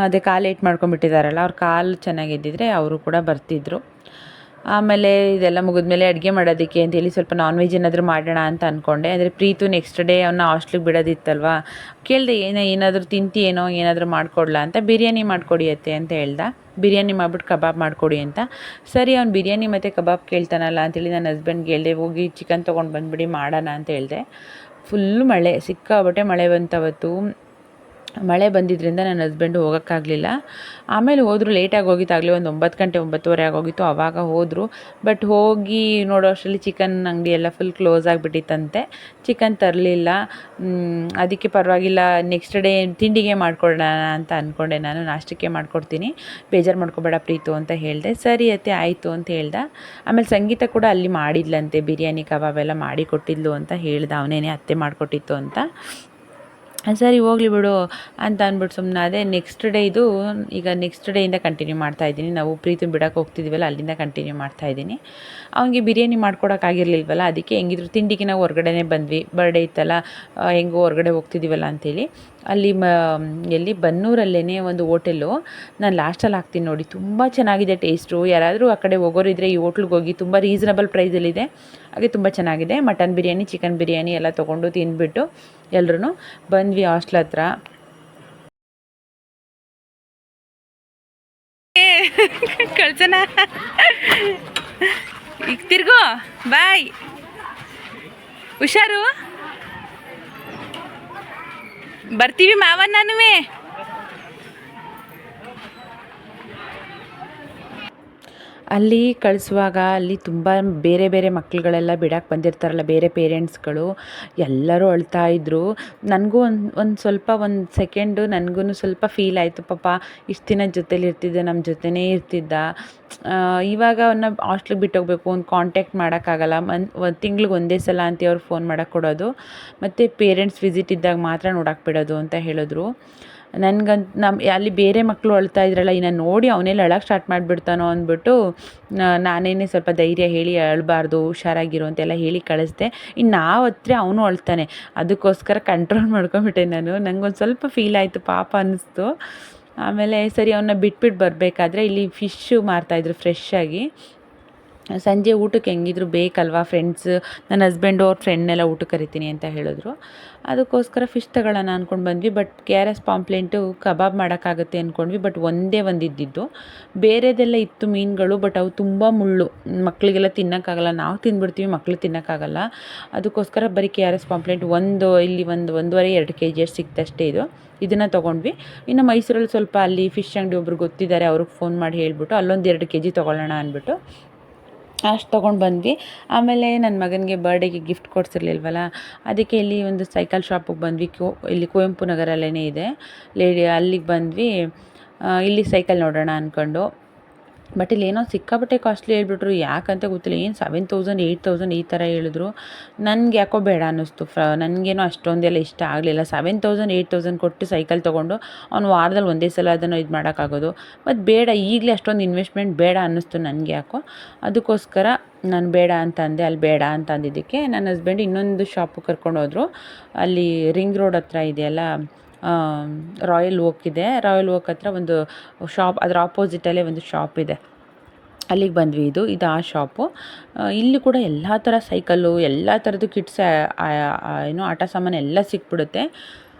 ಅದೇ ಕಾಲು ಏಟ್ ಮಾಡ್ಕೊಂಡ್ಬಿಟ್ಟಿದ್ದಾರಲ್ಲ, ಅವ್ರ ಕಾಲು ಚೆನ್ನಾಗಿದ್ದಿದ್ರೆ ಅವರು ಕೂಡ ಬರ್ತಿದ್ರು. ಆಮೇಲೆ ಇದೆಲ್ಲ ಮುಗಿದ್ಮೇಲೆ ಅಡುಗೆ ಮಾಡೋದಕ್ಕೆ ಅಂತೇಳಿ ಸ್ವಲ್ಪ ನಾನ್ ವೆಜ್ ಏನಾದರೂ ಮಾಡೋಣ ಅಂತ ಅಂದ್ಕೊಂಡೆ. ಅಂದರೆ ಪ್ರೀತು ನೆಕ್ಸ್ಟ್ ಡೇ ಅವನ್ನ ಹಾಸ್ಟ್ಲಿಗೆ ಬಿಡೋದಿತ್ತಲ್ವ, ಕೇಳಿದೆ ಏನಾದರೂ ತಿಂತೀಯೇನೋ, ಏನಾದರೂ ಮಾಡಿಕೊಡ್ಲಾ ಅಂತ. ಬಿರಿಯಾನಿ ಮಾಡಿಕೊಡಿ ಅತ್ತೆ ಅಂತ ಹೇಳ್ದೆ. ಬಿರಿಯಾನಿ ಮಾಡಿಬಿಟ್ಟು ಕಬಾಬ್ ಮಾಡಿಕೊಡಿ ಅಂತ. ಸರಿ, ಅವ್ನು ಬಿರಿಯಾನಿ ಮತ್ತು ಕಬಾಬ್ ಕೇಳ್ತಾನಲ್ಲ ಅಂತೇಳಿ ನನ್ನ ಹಸ್ಬೆಂಡ್ಗೆ ಹೇಳಿದೆ, ಹೋಗಿ ಚಿಕನ್ ತೊಗೊಂಡು ಬಂದುಬಿಡಿ ಮಾಡೋಣ ಅಂತ ಹೇಳಿದೆ. ಫುಲ್ಲು ಮಳೆ, ಸಿಕ್ಕಾಬಟ್ಟೆ ಮಳೆ ಬಂತವತ್ತು. ಮಳೆ ಬಂದಿದ್ದರಿಂದ ನನ್ನ ಹಸ್ಬೆಂಡು ಹೋಗೋಕ್ಕಾಗಲಿಲ್ಲ. ಆಮೇಲೆ ಹೋದರು, ಲೇಟಾಗಿ ಹೋಗಿದ್ದಾಗಲೇ ಒಂದು 9 ಗಂಟೆ 9:30 ಆಗೋಗಿತ್ತು. ಆವಾಗ ಹೋದರು. ಬಟ್ ಹೋಗಿ ನೋಡೋ ಅಷ್ಟರಲ್ಲಿ ಚಿಕನ್ ಅಂಗಡಿ ಎಲ್ಲ ಫುಲ್ ಕ್ಲೋಸ್ ಆಗಿಬಿಟ್ಟಿತ್ತಂತೆ. ಚಿಕನ್ ತರಲಿಲ್ಲ. ಅದಕ್ಕೆ ಪರವಾಗಿಲ್ಲ, ನೆಕ್ಸ್ಟ್ ಡೇ ತಿಂಡಿಗೆ ಮಾಡಿಕೊಡೋಣ ಅಂತ ಅಂದ್ಕೊಂಡೆ ನಾನು. ನಾಷ್ಟಕ್ಕೆ ಮಾಡಿಕೊಡ್ತೀನಿ, ಬೇಜಾರು ಮಾಡ್ಕೊಬೇಡ ಪ್ರೀತು ಅಂತ ಹೇಳಿದೆ. ಸರಿ ಅತ್ತೆ ಆಯಿತು ಅಂತ ಹೇಳ್ದೆ. ಆಮೇಲೆ ಸಂಗೀತ ಕೂಡ ಅಲ್ಲಿ ಮಾಡಿದ್ಲಂತೆ, ಬಿರಿಯಾನಿ ಕಬಾಬ್ ಎಲ್ಲ ಮಾಡಿ ಕೊಟ್ಟಿದ್ಲು ಅಂತ ಹೇಳ್ದೆ. ಅವನೇನೆ ಅತ್ತೆ ಮಾಡಿಕೊಟ್ಟಿತ್ತು ಅಂತ. ಸರಿ ಹೋಗ್ಲಿ ಬಿಡು ಅಂತ ಅಂದ್ಬಿಟ್ಟು ಸುಮ್ಮನೆ ಅದೇ ನೆಕ್ಸ್ಟ್ ಡೇ ಇದು ಈಗ ನೆಕ್ಸ್ಟ್ ಡೇಯಿಂದ ಕಂಟಿನ್ಯೂ ಮಾಡ್ತಾಯಿದ್ದೀನಿ. ನಾವು ಪ್ರೀತಿ ಬಿಡೋಕೆ ಹೋಗ್ತಿದ್ದೀವಲ್ಲ ಅಲ್ಲಿಂದ ಕಂಟಿನ್ಯೂ ಮಾಡ್ತಾಯಿದ್ದೀನಿ. ಅವನಿಗೆ ಬಿರಿಯಾನಿ ಮಾಡ್ಕೊಡೋಕ್ಕಾಗಿರ್ಲಿಲ್ವಲ್ಲ, ಅದಕ್ಕೆ ಹೆಂಗಿದ್ರು ತಿಂಡಿಗೆ ನಾವು ಹೊರಗಡೆನೇ ಬಂದ್ವಿ. ಬರ್ಡೇ ಇತ್ತಲ್ಲ, ಹೆಂಗೋ ಹೊರಗಡೆ ಹೋಗ್ತಿದ್ದೀವಲ್ಲ ಅಂತೇಳಿ ಅಲ್ಲಿ ಎಲ್ಲಿ ಬನ್ನೂರಲ್ಲೇ ಒಂದು ಹೋಟೆಲು, ನಾನು ಲಾಸ್ಟಲ್ಲಿ ಹಾಕ್ತೀನಿ ನೋಡಿ, ತುಂಬ ಚೆನ್ನಾಗಿದೆ ಟೇಸ್ಟು. ಯಾರಾದರೂ ಆ ಕಡೆ ಹೋಗೋರಿದ್ರೆ ಈ ಹೋಟ್ಲಿಗೆ ಹೋಗಿ, ತುಂಬ ರೀಸನಬಲ್ ಪ್ರೈಸಲ್ಲಿದೆ, ಹಾಗೆ ತುಂಬ ಚೆನ್ನಾಗಿದೆ. ಮಟನ್ ಬಿರಿಯಾನಿ, ಚಿಕನ್ ಬಿರಿಯಾನಿ ಎಲ್ಲ ತೊಗೊಂಡು ತಿಂದ್ಬಿಟ್ಟು ಎಲ್ಲರೂ ಬಂದ್ವಿ ಹಾಸ್ಟ್ಲ್ ಹತ್ರ. ಕಳ್ಸನ ಈಗ ತಿರ್ಗೋ, ಬಾಯ್, ಹುಷಾರು, ಬರ್ತೀವಿ ಮಾವನ್ನನುವೆ. ಅಲ್ಲಿ ಕಳಿಸುವಾಗ ಅಲ್ಲಿ ತುಂಬ ಬೇರೆ ಬೇರೆ ಮಕ್ಕಳುಗಳೆಲ್ಲ ಬಿಡಕ್ಕೆ ಬಂದಿರ್ತಾರಲ್ಲ, ಬೇರೆ ಪೇರೆಂಟ್ಸ್ಗಳು ಎಲ್ಲರೂ ಅಳ್ತಾಯಿದ್ರು. ನನಗೂ ಒಂದು ಸ್ವಲ್ಪ ಒಂದು ಸೆಕೆಂಡು ನನಗೂ ಸ್ವಲ್ಪ ಫೀಲ್ ಆಯಿತು. ಪಾಪ ಇಷ್ಟು ದಿನ ಜೊತೇಲಿ ಇರ್ತಿದ್ದ, ನಮ್ಮ ಜೊತೆನೇ ಇರ್ತಿದ್ದ, ಇವಾಗ ಅವನ್ನ ಹಾಸ್ಟ್ಲಿಗೆ ಬಿಟ್ಟೋಗ್ಬೇಕು, ಒಂದು ಕಾಂಟ್ಯಾಕ್ಟ್ ಮಾಡೋಕ್ಕಾಗಲ್ಲ. ಒಂದು ತಿಂಗ್ಳಿಗೆ ಒಂದೇ ಸಲ ಅಂತ ಅವ್ರು ಫೋನ್ ಮಾಡೋಕ್ಕೆ ಕೊಡೋದು, ಮತ್ತು ಪೇರೆಂಟ್ಸ್ ವಿಸಿಟ್ ಇದ್ದಾಗ ಮಾತ್ರ ನೋಡೋಕ್ಕೆ ಬಿಡೋದು ಅಂತ ಹೇಳಿದ್ರು. ಅಲ್ಲಿ ಬೇರೆ ಮಕ್ಕಳು ಅಳ್ತಾ ಇದ್ರಲ್ಲ, ಇನ್ನು ನೋಡಿ ಅವನೆಲ್ಲ ಅಳಕ್ಕೆ ಸ್ಟಾರ್ಟ್ ಮಾಡಿಬಿಡ್ತಾನೋ ಅಂದ್ಬಿಟ್ಟು ನಾನೇನೇ ಸ್ವಲ್ಪ ಧೈರ್ಯ ಹೇಳಿ ಅಳಬಾರ್ದು, ಹುಷಾರಾಗಿರು ಅಂತೆಲ್ಲ ಹೇಳಿ ಕಳಿಸ್ದೆ. ಇನ್ನು ನಾವು ಹತ್ರ ಅವನು ಅಳ್ತಾನೆ, ಅದಕ್ಕೋಸ್ಕರ ಕಂಟ್ರೋಲ್ ಮಾಡ್ಕೊಂಬಿಟ್ಟೆ ನಾನು. ನನಗೊಂದು ಸ್ವಲ್ಪ ಫೀಲ್ ಆಯಿತು, ಪಾಪ ಅನ್ನಿಸ್ತು. ಆಮೇಲೆ ಸರಿ ಅವನ್ನ ಬಿಟ್ಬಿಟ್ಟು ಬರಬೇಕಾದ್ರೆ ಇಲ್ಲಿ ಫಿಶ್ಶು ಮಾರ್ತಾಯಿದ್ರು ಫ್ರೆಶ್ ಆಗಿ. ಸಂಜೆ ಊಟಕ್ಕೆ ಹೆಂಗಿದ್ರು ಬೇಕಲ್ವಾ, ಫ್ರೆಂಡ್ಸ್, ನನ್ನ ಹಸ್ಬೆಂಡು ಅವ್ರ ಫ್ರೆಂಡ್ನೆಲ್ಲ ಊಟಕ್ಕೆ ಕರಿತೀನಿ ಅಂತ ಹೇಳಿದ್ರು. ಅದಕ್ಕೋಸ್ಕರ ಫಿಶ್ ತಗೊಳ್ಳೋಣ ಅಂದ್ಕೊಂಡು ಬಂದ್ವಿ. ಬಟ್ KRS ಪಾಂಪ್ಲೆಂಟು ಕಬಾಬ್ ಮಾಡೋಕ್ಕಾಗುತ್ತೆ ಅಂದ್ಕೊಂಡ್ವಿ, ಬಟ್ ಒಂದೇ ಒಂದಿದ್ದು, ಬೇರೆದೆಲ್ಲ ಇತ್ತು ಮೀನುಗಳು, ಬಟ್ ಅವು ತುಂಬ ಮುಳ್ಳು, ಮಕ್ಕಳಿಗೆಲ್ಲ ತಿನ್ನೋಕ್ಕಾಗಲ್ಲ. ನಾವು ತಿಂದ್ಬಿಡ್ತೀವಿ, ಮಕ್ಕಳು ತಿನ್ನೋಕ್ಕಾಗಲ್ಲ. ಅದಕ್ಕೋಸ್ಕರ ಬರೀ KRS ಪಾಂಪ್ಲೆಂಟ್ ಇಲ್ಲಿ 1.5-2 kg ಅಷ್ಟು ಸಿಕ್ತಷ್ಟೇ ಇದನ್ನು ತೊಗೊಂಡ್ವಿ. ಇನ್ನು ಮೈಸೂರಲ್ಲಿ ಸ್ವಲ್ಪ ಅಲ್ಲಿ ಫಿಶ್ ಅಂಗಡಿ ಒಬ್ರು ಗೊತ್ತಿದ್ದಾರೆ, ಅವ್ರಿಗೆ ಫೋನ್ ಮಾಡಿ ಹೇಳ್ಬಿಟ್ಟು ಅಲ್ಲೊಂದು 2 kg ತೊಗೊಳ್ಳೋಣ ಅಂದ್ಬಿಟ್ಟು ಅಷ್ಟು ತೊಗೊಂಡು ಬಂದ್ವಿ. ಆಮೇಲೆ ನನ್ನ ಮಗನಿಗೆ ಬರ್ಡೇಗೆ ಗಿಫ್ಟ್ ಕೊಡ್ಸಿರ್ಲಿಲ್ವಲ್ಲ, ಅದಕ್ಕೆ ಇಲ್ಲಿ ಒಂದು ಸೈಕಲ್ ಶಾಪಿಗೆ ಬಂದ್ವಿ. ಇಲ್ಲಿ ಕುವೆಂಪು ನಗರಲ್ಲೇ ಇದೆ ಅಲ್ಲಿಗೆ ಬಂದ್ವಿ. ಇಲ್ಲಿ ಸೈಕಲ್ ನೋಡೋಣ ಅಂದ್ಕೊಂಡು, ಬಟ್ ಇಲ್ಲೇನೋ ಸಿಕ್ಕಾಪಟ್ಟೆ ಕಾಸ್ಟ್ಲಿ ಹೇಳ್ಬಿಟ್ರು, ಯಾಕಂತ ಗೊತ್ತಿಲ್ಲ. ಏನು 7,000 8,000 ಈ ಥರ ಹೇಳಿದ್ರು. ನನಗೆ ಯಾಕೋ ಬೇಡ ಅನ್ನಿಸ್ತು. ನನಗೇನೋ ಅಷ್ಟೊಂದೆಲ್ಲ ಇಷ್ಟ ಆಗಲಿಲ್ಲ. 7,000 8,000 ಕೊಟ್ಟು ಸೈಕಲ್ ತೊಗೊಂಡು ಅವ್ನು ವಾರದಲ್ಲಿ ಒಂದೇ ಸಲ ಅದನ್ನು ಇದು ಮಾಡೋಕ್ಕಾಗೋದು, ಮತ್ತು ಬೇಡ, ಈಗಲೇ ಅಷ್ಟೊಂದು ಇನ್ವೆಸ್ಟ್ಮೆಂಟ್ ಬೇಡ ಅನ್ನಿಸ್ತು ನನಗೆ ಯಾಕೋ. ಅದಕ್ಕೋಸ್ಕರ ನಾನು ಬೇಡ ಅಂತ ಅಂದೆ. ಅಲ್ಲಿ ಬೇಡ ಅಂತ ಅಂದಿದ್ದಕ್ಕೆ ನನ್ನ ಹಸ್ಬೆಂಡ್ ಇನ್ನೊಂದು ಶಾಪಿಗೆ ಕರ್ಕೊಂಡು ಹೋದರು. ಅಲ್ಲಿ ರಿಂಗ್ ರೋಡ್ ಹತ್ರ ಇದೆಯಲ್ಲ, ರಾಯಲ್ ಓಕ್ ಇದೆ. ರಾಯಲ್ ಓಕ್ ಹತ್ರ ಒಂದು ಶಾಪ್, ಅದರ ಆಪೋಸಿಟಲ್ಲೇ ಒಂದು ಶಾಪ್ ಇದೆ, ಅಲ್ಲಿಗೆ ಬಂದ್ವಿ. ಇದು ಆ ಶಾಪು. ಇಲ್ಲಿ ಕೂಡ ಎಲ್ಲ ಥರ ಸೈಕಲ್ಲು, ಎಲ್ಲ ಥರದ್ದು ಕಿಡ್ಸ್ ಆಟ ಸಾಮಾನು ಎಲ್ಲ ಸಿಕ್ಬಿಡುತ್ತೆ.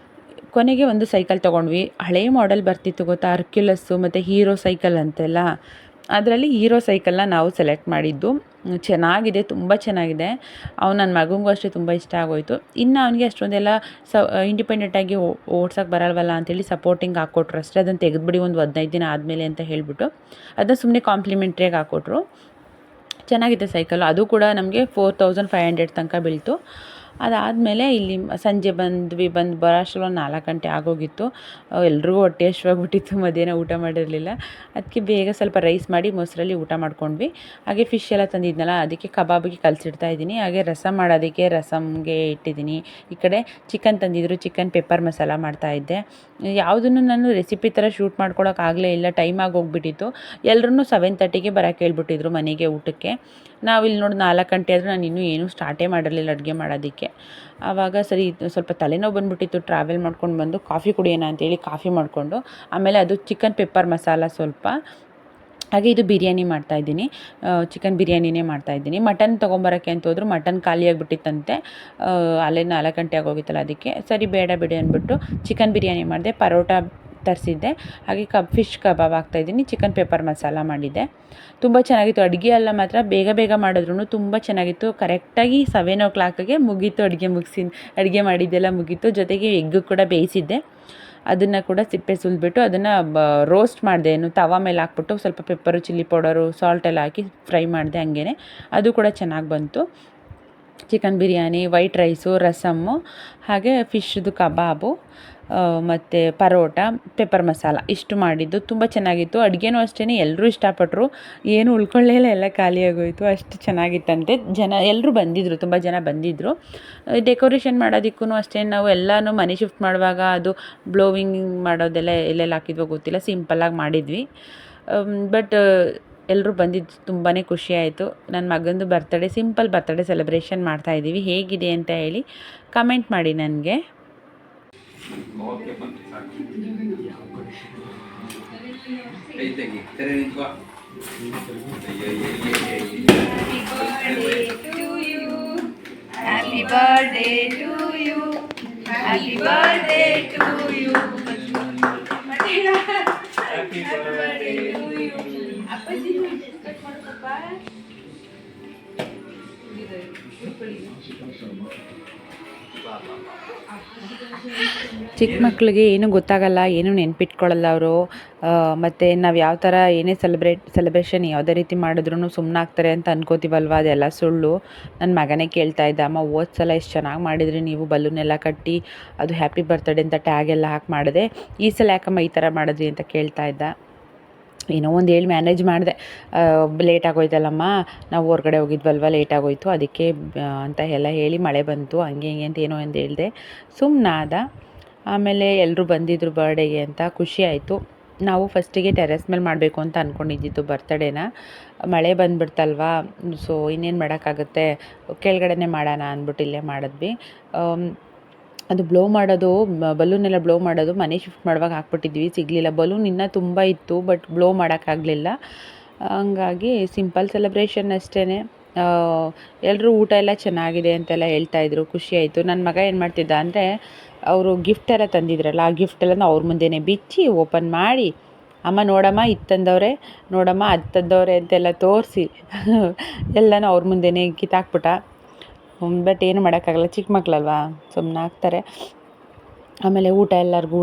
ಕೊನೆಗೆ ಒಂದು ಸೈಕಲ್ ತೊಗೊಂಡ್ವಿ. ಹಳೇ ಮಾಡೆಲ್ ಬರ್ತಿತ್ತು ಗೊತ್ತಾ, ಹರ್ಕ್ಯುಲಸ್ಸು ಮತ್ತು ಹೀರೋ ಸೈಕಲ್ ಅಂತೆಲ್ಲ. ಅದರಲ್ಲಿ ಹೀರೋ ಸೈಕಲ್ನ ನಾವು ಸೆಲೆಕ್ಟ್ ಮಾಡಿದ್ದು. ಚೆನ್ನಾಗಿದೆ, ತುಂಬ ಚೆನ್ನಾಗಿದೆ. ನನ್ನ ಮಗನಿಗೂ ಅಷ್ಟೇ ತುಂಬ ಇಷ್ಟ ಆಗೋಯಿತು. ಇನ್ನು ಅವನಿಗೆ ಅಷ್ಟೊಂದೆಲ್ಲ ಇಂಡಿಪೆಂಡೆಂಟಾಗಿ ಓಡ್ಸೋಕ್ಕೆ ಬರಲ್ವಲ್ಲ ಅಂತೇಳಿ ಸಪೋರ್ಟಿಂಗ್ ಹಾಕ್ಕೊಟ್ರು ಅಷ್ಟೇ. ಅದನ್ನು ತೆಗೆದುಬಿಡಿ ಒಂದು 15 ದಿನ ಆದಮೇಲೆ ಅಂತ ಹೇಳಿಬಿಟ್ಟು ಅದನ್ನು ಸುಮ್ಮನೆ ಕಾಂಪ್ಲಿಮೆಂಟ್ರಿಯಾಗಿ ಹಾಕ್ಕೊಟ್ರು. ಚೆನ್ನಾಗಿದೆ ಸೈಕಲ್ಲು. ಅದು ಕೂಡ ನಮಗೆ 4,500 ತನಕ ಬೀಳ್ತು. ಅದಾದಮೇಲೆ ಇಲ್ಲಿ ಸಂಜೆ ಬಂದು ಬರೋ ಅಷ್ಟರಲ್ಲಿ 4 ಗಂಟೆ ಆಗೋಗಿತ್ತು. ಎಲ್ರಿಗೂ ಹೊಟ್ಟೆ ಹಶ್ವಾಗ್ಬಿಟ್ಟಿತ್ತು, ಮಧ್ಯಾಹ್ನ ಊಟ ಮಾಡಿರಲಿಲ್ಲ. ಅದಕ್ಕೆ ಬೇಗ ಸ್ವಲ್ಪ ರೈಸ್ ಮಾಡಿ ಮೊಸರಲ್ಲಿ ಊಟ ಮಾಡ್ಕೊಂಡ್ವಿ. ಹಾಗೆ ಫಿಶ್ ಎಲ್ಲ ತಂದಿದ್ನಲ್ಲ, ಅದಕ್ಕೆ ಕಬಾಬಿಗೆ ಕಲಸಿಡ್ತಾ ಇದ್ದೀನಿ. ಹಾಗೆ ರಸಮ್ ಮಾಡೋದಕ್ಕೆ ರಸಮ್ಗೆ ಇಟ್ಟಿದ್ದೀನಿ. ಈ ಕಡೆ ಚಿಕನ್ ತಂದಿದ್ರು, ಚಿಕನ್ ಪೆಪ್ಪರ್ ಮಸಾಲ ಮಾಡ್ತಾಯಿದ್ದೆ. ಯಾವುದನ್ನು ನಾನು ರೆಸಿಪಿ ಥರ ಶೂಟ್ ಮಾಡ್ಕೊಳೋಕ್ಕಾಗಲೇ ಇಲ್ಲ, ಟೈಮ್ ಆಗೋಗ್ಬಿಟ್ಟಿತ್ತು. ಎಲ್ಲರೂ 7:30ಗೆ ಬರೋಕ್ಕೆ ಹೇಳ್ಬಿಟ್ಟಿದ್ರು ಮನೆಗೆ ಊಟಕ್ಕೆ. ನಾವಿಲ್ಲಿ ನೋಡಿ 4 ಗಂಟೆ ಆದರೂ ನಾನು ಇನ್ನೂ ಏನೂ ಸ್ಟಾರ್ಟೇ ಮಾಡಿರಲಿಲ್ಲ ಅಡುಗೆ ಮಾಡೋದಕ್ಕೆ. ಆವಾಗ ಸರಿ ಸ್ವಲ್ಪ ತಲೆನೋವು ಬಂದುಬಿಟ್ಟಿತ್ತು. ಟ್ರಾವೆಲ್ ಮಾಡ್ಕೊಂಡು ಬಂದು ಕಾಫಿ ಕುಡಿಯೋಣ ಅಂತೇಳಿ ಕಾಫಿ ಮಾಡಿಕೊಂಡು, ಆಮೇಲೆ ಅದು ಚಿಕನ್ ಪೆಪ್ಪರ್ ಮಸಾಲ ಸ್ವಲ್ಪ, ಹಾಗೆ ಇದು ಬಿರಿಯಾನಿ ಮಾಡ್ತಾಯಿದ್ದೀನಿ, ಚಿಕನ್ ಬಿರಿಯಾನಿನೇ ಮಾಡ್ತಾಯಿದ್ದೀನಿ. ಮಟನ್ ತೊಗೊಂಬರೋಕ್ಕೆ ಅಂತ ಹೋದ್ರು, ಮಟನ್ ಖಾಲಿಯಾಗಿಬಿಟ್ಟಿತ್ತಂತೆ. ಅಲ್ಲೇ 4 ಗಂಟೆ ಆಗೋಗಿತ್ತಲ್ಲ, ಅದಕ್ಕೆ ಸರಿ ಬೇಡ ಬಿಡಿ ಅಂದ್ಬಿಟ್ಟು ಚಿಕನ್ ಬಿರಿಯಾನಿ ಮಾಡಿದೆ. ಪರೋಟ ತರಿಸಿದ್ದೆ. ಹಾಗೆ ಫಿಶ್ ಕಬಾಬ್ ಹಾಕ್ತಾಯಿದ್ದೀನಿ. ಚಿಕನ್ ಪೆಪ್ಪರ್ ಮಸಾಲ ಮಾಡಿದ್ದೆ. ತುಂಬ ಚೆನ್ನಾಗಿತ್ತು. ಅಡುಗೆ ಎಲ್ಲ ಮಾತ್ರ ಬೇಗ ಮಾಡಿದ್ರು ತುಂಬ ಚೆನ್ನಾಗಿತ್ತು. ಕರೆಕ್ಟಾಗಿ 7 o'clockಗೆ ಮುಗೀತು. ಅಡುಗೆ ಮಾಡಿದ್ದೆಲ್ಲ ಮುಗೀತು. ಜೊತೆಗೆ ಎಗ್ಗು ಕೂಡ ಬೇಯಿಸಿದ್ದೆ. ಅದನ್ನು ಕೂಡ ಸಿಪ್ಪೆ ಸುಲಿದ್ಬಿಟ್ಟು ಅದನ್ನು ರೋಸ್ಟ್ ಮಾಡಿದೆ. ತವಾ ಮೇಲೆ ಹಾಕ್ಬಿಟ್ಟು ಸ್ವಲ್ಪ ಪೆಪ್ಪರು, ಚಿಲ್ಲಿ ಪೌಡರು, ಸಾಲ್ಟ್ ಎಲ್ಲ ಹಾಕಿ ಫ್ರೈ ಮಾಡಿದೆ. ಹಂಗೇ ಅದು ಕೂಡ ಚೆನ್ನಾಗಿ ಬಂತು. Chicken biryani, white rice, rasam, ಹಾಗೆ ಫಿಶ್ದು ಕಬಾಬು ಮತ್ತು ಪರೋಟ, ಪೆಪ್ಪರ್ ಮಸಾಲ ಇಷ್ಟು ಮಾಡಿದ್ದು. ತುಂಬ ಚೆನ್ನಾಗಿತ್ತು. ಅಡುಗೆನೂ ಅಷ್ಟೇ ಎಲ್ಲರೂ ಇಷ್ಟಪಟ್ಟರು. ಏನು ಉಳ್ಕೊಳ್ಳೇಲ್ಲ, ಎಲ್ಲ ಖಾಲಿಯಾಗೋಯಿತು. ಅಷ್ಟು ಚೆನ್ನಾಗಿತ್ತಂತೆ. ಎಲ್ಲರೂ ಬಂದಿದ್ದರು, ತುಂಬ ಜನ ಬಂದಿದ್ದರು. ಡೆಕೋರೇಷನ್ ಮಾಡೋದಕ್ಕೂ ಅಷ್ಟೇ ನಾವು ಎಲ್ಲನೂ ಮನೆ ಶಿಫ್ಟ್ ಮಾಡುವಾಗ ಅದು ಬ್ಲೋವಿಂಗ್ ಮಾಡೋದೆಲ್ಲ ಎಲ್ಲೆಲ್ಲಿ ಹಾಕಿದ್ವೋ ಗೊತ್ತಿಲ್ಲ, ಸಿಂಪಲ್ಲಾಗಿ ಮಾಡಿದ್ವಿ. ಬಟ್ ಎಲ್ಲರೂ ಬಂದಿದ್ದು ತುಂಬಾ ಖುಷಿ ಆಯಿತು. ನನ್ನ ಮಗಂದು ಬರ್ತಡೇ, ಸಿಂಪಲ್ ಬರ್ತಡೇ ಸೆಲೆಬ್ರೇಷನ್ ಮಾಡ್ತಾಯಿದ್ದೀವಿ. ಹೇಗಿದೆ ಅಂತ ಹೇಳಿ ಕಮೆಂಟ್ ಮಾಡಿ ನನಗೆ. Happy birthday to you. Happy birthday to you. Happy birthday to you. ಅಪ್ಪಾಜಿ ಕಟ್ ಮಾಡಪ್ಪ. ಚಿಕ್ಕ ಮಕ್ಕಳಿಗೆ ಏನೂ ಗೊತ್ತಾಗಲ್ಲ, ಏನೂ ನೆನ್ಪಿಟ್ಕೊಳ್ಳಲ್ಲ ಅವರು. ಮತ್ತು ನಾವು ಯಾವ ಥರ ಏನೇ ಸೆಲೆಬ್ರೇಷನ್ ಯಾವುದೇ ರೀತಿ ಮಾಡಿದ್ರೂ ಸುಮ್ಮನಾಗ್ತಾರೆ ಅಂತ ಅನ್ಕೋತೀವಲ್ವ, ಅದೆಲ್ಲ ಸುಳ್ಳು. ನನ್ನ ಮಗನೇ ಕೇಳ್ತಾ ಇದ್ದ, ಅಮ್ಮ ಹೋದ ಸಲ ಎಷ್ಟು ಚೆನ್ನಾಗಿ ಮಾಡಿದ್ರಿ ನೀವು, ಬಲೂನೆಲ್ಲ ಕಟ್ಟಿ ಅದು ಹ್ಯಾಪಿ ಬರ್ತ್ಡೇ ಅಂತ ಟ್ಯಾಗ್ ಎಲ್ಲ ಹಾಕಿ ಮಾಡಿದೆ, ಈ ಸಲ ಯಾಕಮ್ಮ ಈ ಥರ ಮಾಡಿದ್ರಿ ಅಂತ ಕೇಳ್ತಾ ಇದ್ದ. ಏನೋ ಒಂದು ಹೇಳಿ ಮ್ಯಾನೇಜ್ ಮಾಡಿದೆ. ಲೇಟ್ ಆಗೋಯ್ತಲ್ಲಮ್ಮ, ನಾವು ಹೊರಗಡೆ ಹೋಗಿದ್ವಲ್ವ, ಲೇಟ್ ಆಗೋಯ್ತು ಅದಕ್ಕೆ ಅಂತ ಎಲ್ಲ ಹೇಳಿ, ಮಳೆ ಬಂತು ಹಂಗೆ ಹಿಂಗೆ ಅಂತ ಏನೋ ಒಂದು ಹೇಳಿದೆ, ಸುಮ್ಮನಾದ. ಆಮೇಲೆ ಎಲ್ಲರೂ ಬಂದಿದ್ದರು ಬರ್ಡೇಗೆ ಅಂತ ಖುಷಿ ಆಯಿತು. ನಾವು ಫಸ್ಟಿಗೆ ಟೆರೆಸ್ ಮೇಲೆ ಮಾಡಬೇಕು ಅಂತ ಅಂದ್ಕೊಂಡಿದ್ದಿತ್ತು ಬರ್ತಡೇನ. ಮಳೆ ಬಂದುಬಿಡ್ತಲ್ವ, ಸೊ ಇನ್ನೇನು ಮಾಡೋಕ್ಕಾಗುತ್ತೆ, ಕೆಳಗಡೆನೇ ಮಾಡೋಣ ಅಂದ್ಬಿಟ್ಟು ಇಲ್ಲೇ ಮಾಡಿದ್ವಿ. ಅದು ಬ್ಲೋ ಮಾಡೋದು, ಬಲೂನೆಲ್ಲ ಬ್ಲೋ ಮಾಡೋದು ಮನೆ ಶಿಫ್ಟ್ ಮಾಡುವಾಗ ಹಾಕ್ಬಿಟ್ಟಿದ್ವಿ, ಸಿಗಲಿಲ್ಲ. ಬಲೂನ್ ಇನ್ನೂ ತುಂಬ ಇತ್ತು, ಬಟ್ ಬ್ಲೋ ಮಾಡೋಕ್ಕಾಗಲಿಲ್ಲ. ಹಂಗಾಗಿ ಸಿಂಪಲ್ ಸೆಲೆಬ್ರೇಷನ್ ಅಷ್ಟೇ. ಎಲ್ಲರೂ ಊಟ ಎಲ್ಲ ಚೆನ್ನಾಗಿದೆ ಅಂತೆಲ್ಲ ಹೇಳ್ತಾಯಿದ್ರು, ಖುಷಿಯಾಯಿತು. ನನ್ನ ಮಗ ಏನು ಮಾಡ್ತಿದ್ದ ಅಂದರೆ, ಅವರು ಗಿಫ್ಟ್ ಎಲ್ಲ ತಂದಿದ್ರಲ್ಲ, ಆ ಗಿಫ್ಟೆಲ್ಲ ಅವ್ರ ಮುಂದೆನೇ ಬಿಚ್ಚಿ ಓಪನ್ ಮಾಡಿ, ಅಮ್ಮ ನೋಡಮ್ಮ ಇದು ತಂದವ್ರೆ, ನೋಡಮ್ಮ ಅದು ತಂದವ್ರೆ ಅಂತೆಲ್ಲ ತೋರಿಸಿ ಎಲ್ಲನೂ ಅವ್ರ ಮುಂದೆನೇ ಕಿತ್ತಾಕ್ಬಿಟ್ಟ. ಬಟ್ ಏನು ಮಾಡೋಕ್ಕಾಗಲ್ಲ, ಚಿಕ್ಕ ಮಕ್ಕಳಲ್ವಾ, ಸುಮ್ಮನೆ ಆಗ್ತಾರೆ. ಆಮೇಲೆ ಎಲ್ಲರಿಗೂ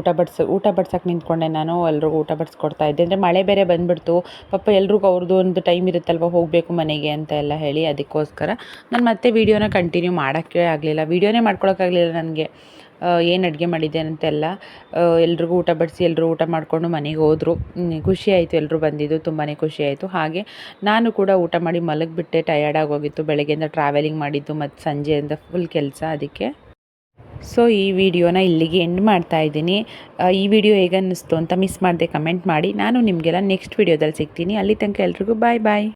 ಊಟ ಬಡ್ಸೋಕೆ ನಿಂತ್ಕೊಂಡೆ ನಾನು. ಎಲ್ರಿಗೂ ಊಟ ಬಡಿಸ್ಕೊಡ್ತಾಯಿದ್ದೆ. ಅಂದರೆ ಮಳೆ ಬೇರೆ ಬಂದುಬಿಡ್ತು, ಪಾಪ ಎಲ್ರಿಗೂ ಅವ್ರದ್ದು ಒಂದು ಟೈಮ್ ಇರುತ್ತಲ್ವ, ಹೋಗಬೇಕು ಮನೆಗೆ ಅಂತ ಎಲ್ಲ ಹೇಳಿ, ಅದಕ್ಕೋಸ್ಕರ ನಾನು ಮತ್ತೆ ವೀಡಿಯೋನ ಕಂಟಿನ್ಯೂ ಮಾಡೋಕ್ಕೆ ಆಗಲಿಲ್ಲ, ವೀಡಿಯೋನೇ ಮಾಡ್ಕೊಳಕ್ಕಾಗಲಿಲ್ಲ ನನಗೆ, ಏನು ಅಡುಗೆ ಮಾಡಿದ್ದೆ ಅಂತೆಲ್ಲ. ಎಲ್ರಿಗೂ ಊಟ ಬಡಿಸಿ ಎಲ್ಲರೂ ಊಟ ಮಾಡಿಕೊಂಡು ಮನೆಗೆ ಹೋದರು. ಖುಷಿ ಆಯಿತು, ಎಲ್ಲರೂ ಬಂದಿದ್ದು ತುಂಬಾ ಖುಷಿ ಆಯಿತು. ಹಾಗೆ ನಾನು ಕೂಡ ಊಟ ಮಾಡಿ ಮಲಗಿಬಿಟ್ಟೆ, ಟಯರ್ಡ್ ಆಗೋಗಿತ್ತು, ಬೆಳಗ್ಗೆಯಿಂದ ಟ್ರಾವೆಲಿಂಗ್ ಮಾಡಿದ್ದು ಮತ್ತು ಸಂಜೆಯಿಂದ ಫುಲ್ ಕೆಲಸ, ಅದಕ್ಕೆ. ಸೊ ಈ ವಿಡಿಯೋನ ಇಲ್ಲಿಗೆ ಎಂಡ್ ಮಾಡ್ತಾ ಇದ್ದೀನಿ. ಈ ವಿಡಿಯೋ ಹೇಗೆ ಅನ್ನಿಸ್ತು ಅಂತ ಮಿಸ್ ಮಾಡದೆ ಕಮೆಂಟ್ ಮಾಡಿ. ನಾನು ನಿಮಗೆಲ್ಲ ನೆಕ್ಸ್ಟ್ ವಿಡಿಯೋದಲ್ಲಿ ಸಿಗ್ತೀನಿ. ಅಲ್ಲಿ ತನಕ ಎಲ್ರಿಗೂ ಬಾಯ್ ಬಾಯ್.